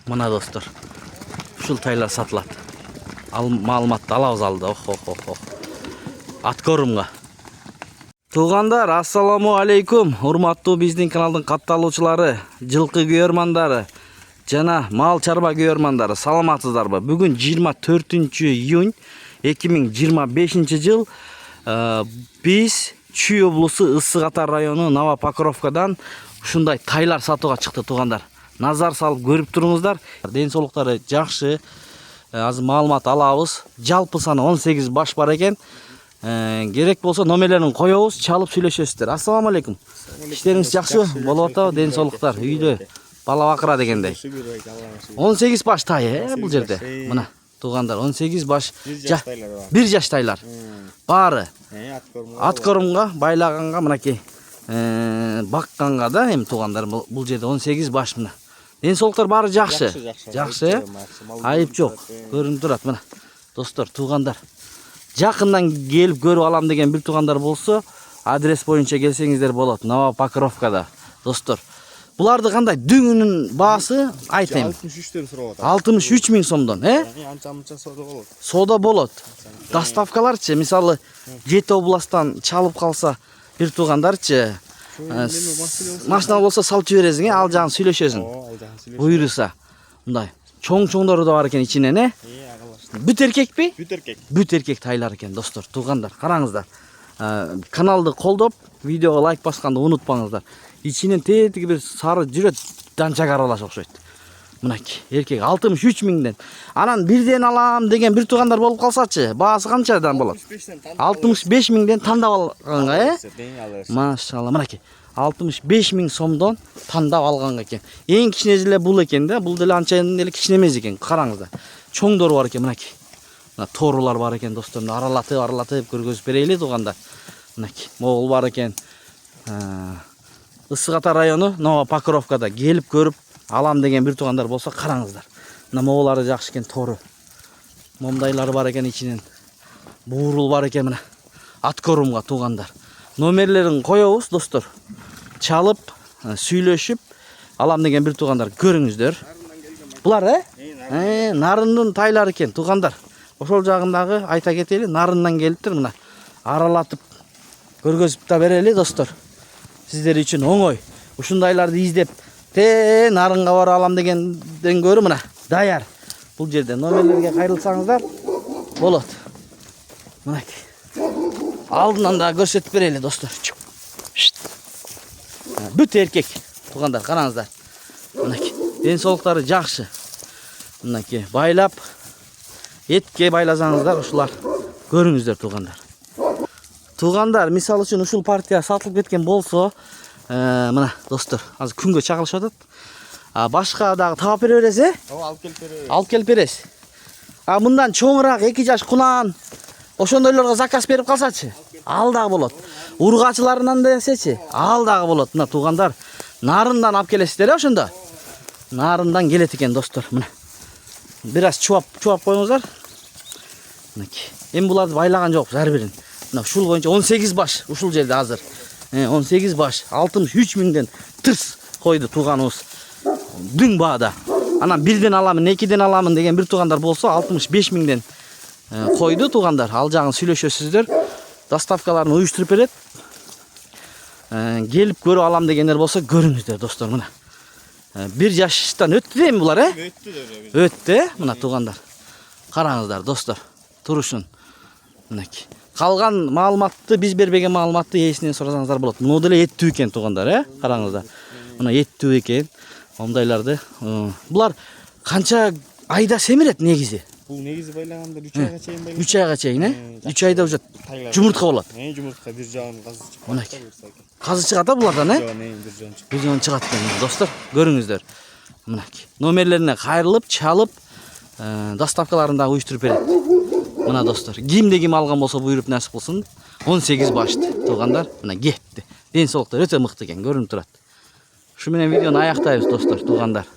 Мына достор. Ушул тайлар сатылат. Маалыматты алабыз алды. Ох. Аткорумга. Туугандар, ассаламу алейкум. Урматтуу биздин каналдын катталуучулары, жылкы күйөрмандары жана мал чарба күйөрмандары, саламатсыздарбы? Бүгүн 24-июнь 2025 жыл. Биз Чүй облусу Ысык Ата району Нова Покровкадан ушундай тайлар сатууга чыкты туугандар. Назар салып көрүп туруңуздар. Ден соолуктары жакшы. Азыр маалымат алабыз. Жалпы саны 18 баш бар экен. Керек болсо номерлерин коебуз, чалып сүйлөшөсүздөр. Ассаламу алейкум. Иштериңиз жакшы болуп атабы? Ден соолуктар үйдө бала бакыра дегендей. 18 баш тай бул жерде. Мына туугандар 18 баш бир жаш тайлар. Баары аткорумга байлаганга мынакей бакканга да эми туугандар бул жерде 18 баш мына. Ден соолуктар баары жакшы. Жакшы. Айып жок. Көрүнүп турат мына. Достор, туугандар. Жакындан келип көрүп алам деген бир туугандар болсо, адрес боюнча келсеңиздер болот. Нова Покровкада. Достор, буларды кандай дүңүнүн баасы айтайм. 63 сурап атат. 63 миң сомдон, Анча-мынча соода болот. Соода болот. Доставкаларчы, мисалы, жети областтан чалып калса бир туугандарчы, машина болсо салып жибересиң, ал жагын сүйлөшөсүң. Буйруса. Мындай чоң-чоңдору да бар экен ичинен, Бүт эркекпи? Бүт эркек тайлар экен, достор, туугандар. Караңыздар. Каналды колдоп, видеого лайк басканды унутпаңыздар. Ичинен тетиги бир сары жүрөт данчак аралаш окшойт. Мынакей, эркек 63 миңден. Анан бирден алам деген бир туугандар болуп калсачы, баасы канчадан болот? 65 миңден тандап алганга, Машалла, мынакей. 65 миң сомдон тандап алганга экен. Эң кичине эле бул экен да, бул деле анчайын эле кичине эмес экен. Караңыздар. Чоңдору бар экен мынакей. Мына торулар бар экен достор. Аралатып көргөзүп берели туугандар. Мынакей, могул бар экен. Ысык Ата району Нова Покровкада келип көрүп алам деген бир туугандар болсо караңыздар. Мына моголары жакшы экен, тору. Момдайлары бар экен ичинен. Буурул бар экен мына. Аткорумга туугандар. Номерлерин коебуз достор. Чалып, сүйлөшүп алам деген бир туугандар көрүңүздөр. Булар нарындын тайлары экен туугандар. Ошол жагындагы айта кетели, нарындан келиптир мына. Аралатып көргөзүп да берели достор. Сиздер үчүн оңой. Ушундайларды издеп нарынга бара алам дегенден көрү мына даяр. Бул жерде номерлерге кайрылсаңыздар болот. Мынакей. Алдынан да көрсөтүп берели достор. Бүт эркек туугандар, караңыздар. Мынакей. Ден соолуктары жакшы. Мынакей, байлап этке байласаңыздар ушулар көрүңүздөр туугандар. Туугандар, мисалы үчүн ушул партия сатылып кеткен болсо, мына достор, азыр күнгө чагылышып атат. Башка дагы таап бере бересиз, Алып келип беребиз. Алып келип бересиз. Мындан чоңураак 2 жаш кунан ошондойлорго заказ берип калсачы, ал дагы болот. Ургачыларынан десечи, ал дагы болот. Мына туугандар, нарындан алып келесиздер ошондо. Нарындан келет экен достор, мына. Бир аз чуап коюңуздар. Мынакей. Эми буларды байлаган жокпуз ар бирин. Мына ушул боюнча 18 баш ушул жерде азыр. 18 баш 63 миңден тырс койду тууганыбыз. Дүң баада. Анан бирден аламын, 2ден аламын деген бир туугандар болсо 65 миңден койду туугандар. Ал жагын сүйлөшөсүздөр. Доставкаларын уюштуруп берет. Келип көрүп алам дегендер болсо көрүңүздөр достор мына. Бир жаштан өттү эми булар, Өттү, мына туугандар. Караңыздар достор, турушун. Мынакей. Калган маалыматты биз бербеген маалыматты ээсинен сурасаңыздар болот. Мына деле эттүү экен туугандар, караңыздар. Мына эттүү экен. Момдайларды. Булар канча айда семирет негизи? Бул негизи байлаганда 3 айга чейин байлайт. 3 айга чейин, 3 айда уже жумуртка болот. Жумуртка бир жагын казы чыгат. Мынакей. Казы чыгат булардан, бир жагын чыгат экен достор. Көрүңүздөр. Мынакей. Номерлерине кайрылып, чалып, доставкаларын да уюштуруп берет. Мына достор, кимде ким алган болсо буйруп насип кылсын. 18 башты туугандар, мына кетти. Ден соолуктар өтө мыкты экен, көрүнүп турат. Ушу менен видеону аяктайбыз достор, туугандар.